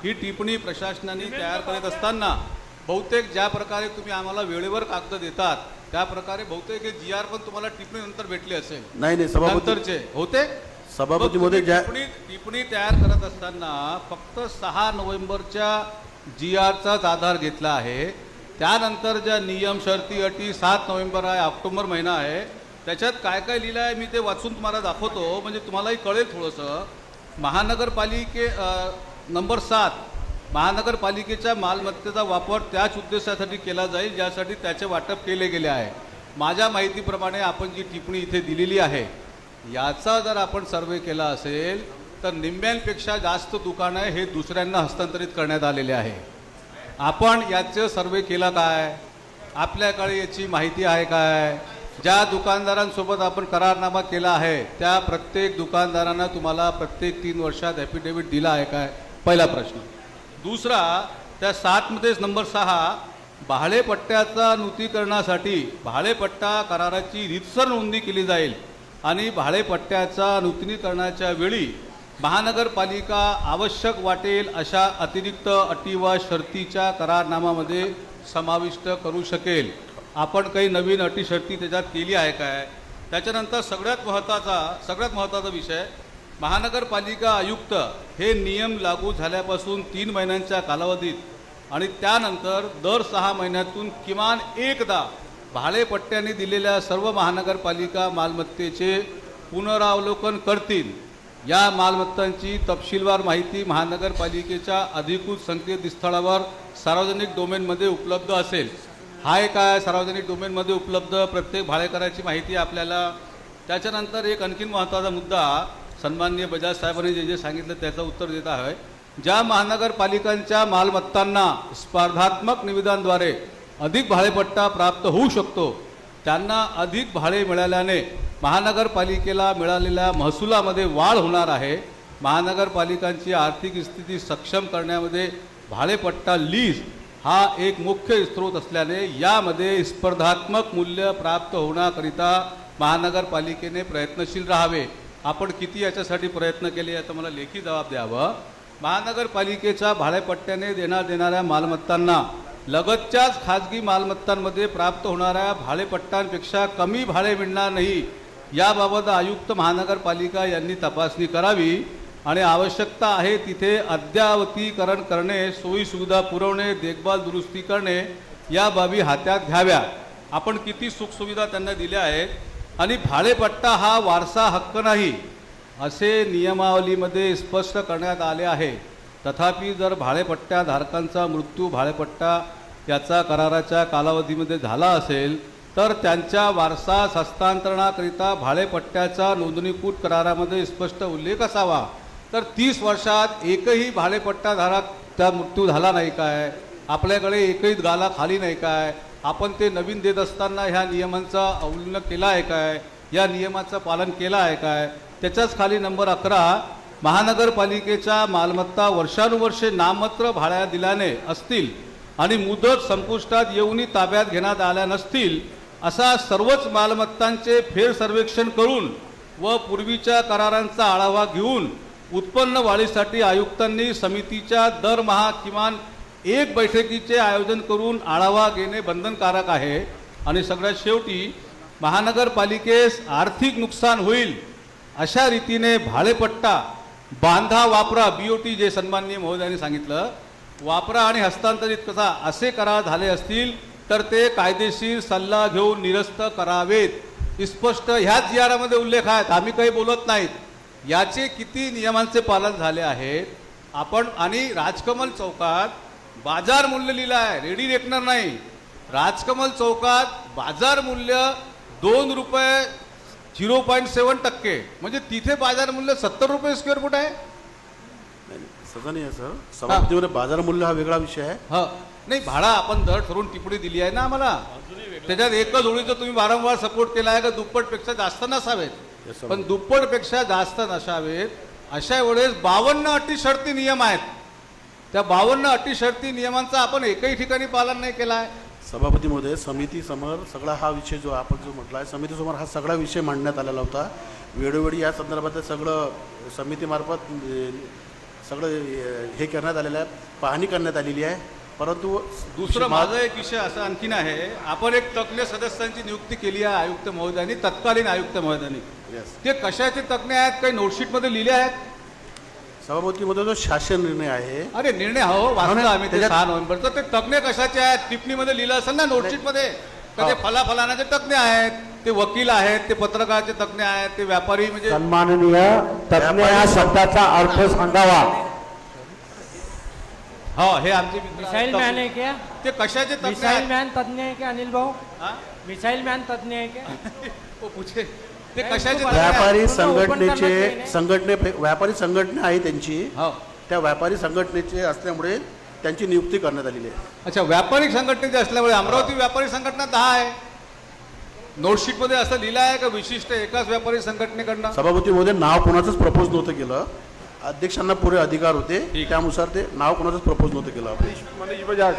ही टिप्पणी प्रशासनाने तयार करत असताना बहुतेक ज्या प्रकारे तुम्ही आम्हाला वेळेवर कागद देतात त्या प्रकारे बहुतेक हे जी आर पण तुम्हाला टिप्पणी नंतर भेटली असेल. नाही सभापती नंतरचे होते सभापती मध्ये ज्या टिप्पणी तयार करत असताना फक्त 6 नोव्हेंबरच्या जी आरचाच आधार घेतला आहे. त्यानंतर ज्या नियम शर्ती अटी 7 नोव्हेंबर आहे, ऑक्टोबर महिना आहे, त्याच्यात काय काय लिहिलं आहे मी ते वाचून तुम्हाला दाखवतो म्हणजे तुम्हालाही कळेल थोडंसं. नंबर 7 महानगरपालिकेच्या मालमत्तेचा वापर त्याच उद्देशासाठी केला जाईल ज्यासाठी त्याचे वाटप केले गेले आहे. माझ्या माहितीप्रमाणे आपण जी टिप्पणी इथे दिलेली आहे याचा जर आपण सर्वे केला असेल तर निम्म्यांपेक्षा जास्त दुकानं हे दुसऱ्यांना हस्तांतरित करण्यात आलेले आहे. आपण याचं सर्वे केला काय? आपल्याकडे याची माहिती आहे काय? ज्या दुकानदारांसोबत आपण करारनामा केला आहे त्या प्रत्येक दुकानदारांना तुम्हाला प्रत्येक 3 वर्षात ॲफिडेव्हिट दिला आहे काय? पहिला प्रश्न. दुसरा, त्या 7 मध्येच नंबर 6 भाडेपट्ट्याचा नूतनीकरणासाठी भाडेपट्टा कराराची रीतसर नोंदणी केली जाईल आणि भाडेपट्ट्याचा नूतनीकरणाच्या वेळी महानगरपालिका आवश्यक वाटेल अशा अतिरिक्त अटी व शर्तीच्या करारनामामध्ये समाविष्ट करू शकेल. आपण काही नवीन अटी शर्ती त्याच्यात केली आहे काय? त्याच्यानंतर सगळ्यात महत्त्वाचा विषय, महानगरपालिका आयुक्त हे नियम लागू झाल्यापासून 3 महिन्यांच्या कालावधीत आणि त्यानंतर दर 6 महिन्यातून किमान एकदा भाडेपट्ट्याने दिलेल्या सर्व महानगरपालिका मालमत्तेचे पुनरावलोकन करतील. या मालमत्तांची तपशीलवार माहिती महानगरपालिकेच्या अधिकृत संकेतस्थळावर सार्वजनिक डोमेनमध्ये उपलब्ध असेल. हाय काय सार्वजनिक डोमेनमध्ये उपलब्ध प्रत्येक भाडेकराची माहिती आपल्याला. त्याच्यानंतर एक आणखीन महत्त्वाचा मुद्दा सन्माननीय बजाज साहेबांनी जे सांगितलं त्याचं उत्तर देत आहे. ज्या महानगरपालिकांच्या मालमत्तांना स्पर्धात्मक निविदांद्वारे अधिक भाडेपट्टा प्राप्त होऊ शकतो त्यांना अधिक भाडे मिळाल्याने महानगरपालिकेला मिळालेल्या महसुलामध्ये वाढ होणार आहे. महानगरपालिकांची आर्थिक स्थिती सक्षम करण्यामध्ये भाडेपट्टा लीज हा एक मुख्य स्रोत असल्याने यामध्ये स्पर्धात्मक मूल्य प्राप्त होण्याकरिता महानगरपालिकेने प्रयत्नशील राहावे. आपण किती याच्यासाठी प्रयत्न केले याचा मला लेखी जबाब द्यावं. महानगरपालिकेच्या भाडेपट्ट्याने देणाऱ्या मालमत्तांना लगतच्याच खाजगी मालमत्तांमध्ये प्राप्त होणाऱ्या भाडेपट्ट्यांपेक्षा कमी भाडे मिळणार नाही याबाबत आयुक्त महानगरपालिका यांनी तपासणी करावी आणि आवश्यकता आहे तिथे अद्ययावतीकरण करणे, सोयीसुविधा पुरवणे, देखभाल दुरुस्ती करणे या बाबी हातात घ्याव्या. आपण किती सुखसुविधा त्यांना दिल्या आहेत आणि भाडेपट्टा हा वारसा हक्क नाही असे नियमावलीमध्ये स्पष्ट करण्यात आले आहे. तथापि जर भाडेपट्ट्याधारकांचा मृत्यू भाडेपट्टा याचा कराराच्या कालावधीमध्ये झाला असेल तर त्यांच्या वारसास हस्तांतरणाकरिता भाडेपट्ट्याचा नोंदणीकृत करारामध्ये स्पष्ट उल्लेख असावा. तर 30 वर्षात एकही भाडेपट्टाधारक त्या मृत्यू झाला नाही काय? आपल्याकडे एकही गाला खाली नाही काय? आपण ते नवीन देत असताना ह्या नियमांचा अवलंब केला आहे काय? या नियमाचं पालन केलं आहे काय? त्याच्याच खाली नंबर 11 महानगरपालिकेच्या मालमत्ता वर्षानुवर्षे नाममात्र भाड्या दिल्याने असतील आणि मुदत संपुष्टात येऊनही ताब्यात घेण्यात आल्या नसतील असा सर्वच मालमत्तांचे फेर सर्वेक्षण करून व पूर्वीच्या करारांचा आढावा घेऊन उत्पन्न वाढीसाठी आयुक्तांनी समितीच्या दरमहा किमान एक बैठकीचे आयोजन करून आढावा घेणे बंधनकारक आहे. आणि सगळ्यात शेवटी महानगरपालिकेस आर्थिक नुकसान होईल अशा रीतीने भाडेपट्टा बांधा वापरा BOT जे सन्माननीय महोदयांनी सांगितलं वापरा आणि हस्तांतरित कसा असे करार झाले असतील तर ते कायदेशीर सल्ला घेऊन निरस्त करावेत. स्पष्ट ह्याच जिआरमध्ये उल्लेख आहेत, आम्ही काही बोलत नाहीत. याचे किती नियमांचे पालन झाले आहेत आपण. आणि राजकमल चौकात बाजार मूल्य लिहिलं आहे, रेडी रेकनर नाही. राजकमल चौकात बाजार मूल्य 2 रुपये 0.7% म्हणजे तिथे बाजार मूल्य 70 रुपये स्क्वेअर फूट आहे. सगळं नाही सर, सभापतीमध्ये बाजार मूल्य हा वेगळा विषय आहे. हा नाही, भाडा आपण दर ठरवून टिप्पणी दिली आहे ना आम्हाला. त्याच्यात एकच ओळीचं तुम्ही वारंवार सपोर्ट केला आहे का दुप्पटपेक्षा जास्त नसावेत. पण दुप्पटपेक्षा जास्त नसावेत अशा वेळेस 52 अटी शर्ती नियम आहेत. त्या 52 अटी शर्ती नियमांचा आपण एकही ठिकाणी पालन नाही केला आहे. सभापती महोदय, समितीसमोर सगळा हा विषय जो आपण जो म्हटला आहे समितीसमोर हा सगळा विषय मांडण्यात आलेला होता. वेळोवेळी या संदर्भात सगळं समितीमार्फत सगळं हे करण्यात आलेलं आहे, पाहणी करण्यात आलेली आहे. परंतु दुसरं माझा एक विषय असा आणखीन आहे, आपण एक तज्ज्ञ सदस्यांची नियुक्ती केली आहे आयुक्त महोदयांनी, तत्कालीन आयुक्त महोदयांनी. Yes. ते कशाचे तज्ज्ञ आहेत, काही नोटशीटमध्ये लिहिले आहेत? सभापतीमध्ये जो शासन निर्णय आहे, अरे निर्णय हो वाचला आम्ही ते त्याच्यात- 6 नोव्हेंबरचं. ते तज्ज्ञ कशाचे आहेत? टिप्पणीमध्ये लिहिलं असेल ना नोटशीटमध्ये, का ते फलाफलानाचे तज्ज्ञ आहेत, ते वकील आहेत, ते पत्रकाराचे तज्ज्ञ आहेत, ते व्यापारी म्हणजे सन्माननीय तज्ञ या शब्दाचा अर्थ सांगावा. हो हे आमचे मिसाइल मैन है क्या? ते कशाचे तज्ञ मिसाइल आहेत? मैन तज्ञ है क्या अनिल भाऊ? हा? मिसाइल मैन तज्ञ है क्या? ओ, पूछे ते कशाचे तज्ञ आहेत? व्यापारी पूर्ण open संघटनेचे करण्यात येईल. व्यापारी संघटना आहे त्यांची, हो. त्या व्यापारी संघटनेचे असल्यामुळे त्यांची नियुक्ती करण्यात आलेली आहे. अच्छा, व्यापारी संघटनेचे असल्यामुळे अमरावती व्यापारी संघटना 10 आहे. नोटशीटमध्ये असं लिहिलं आहे का विशिष्ट एकाच व्यापारी संघटनेकडनं? सभापती महोदय, नाव कोणाचंच प्रपोज नव्हतं केलं. अध्यक्षांना पुरे अधिकार होते, ठीक. त्यानुसार ते नाव कोणाचंच प्रपोज नव्हतं केलं आपण. मनीष बजाज.